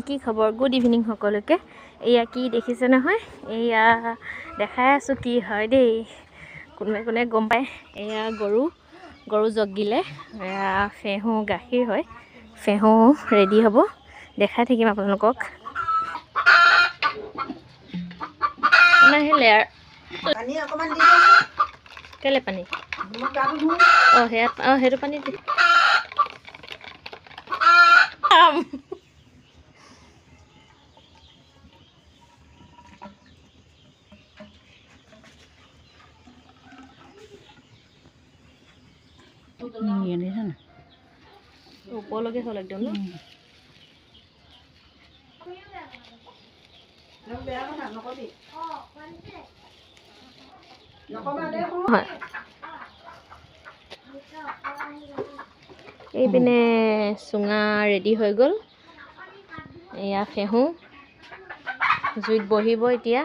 কি খবৰ? Good evening সকলোকে। এয়া কি দেখিছে নহয়, এয়া দেখাই আছোঁ কি হয় দেই, কোনে কোনে গম পায়। এয়া গৰু জগিলে, এয়া ফেহু গাখীৰ হয়, ফেহু ৰেডি হ'ব, দেখাই থাকিম আপোনালোকক। আহিলে পানী অকণমান দি কেলে পানী সেইটো পানী ওপৰলৈকে হ'ল একদম ন। এইপিনে চুঙা ৰেডি হৈ গ'ল, এয়া ফেহু জুইত বহিব এতিয়া।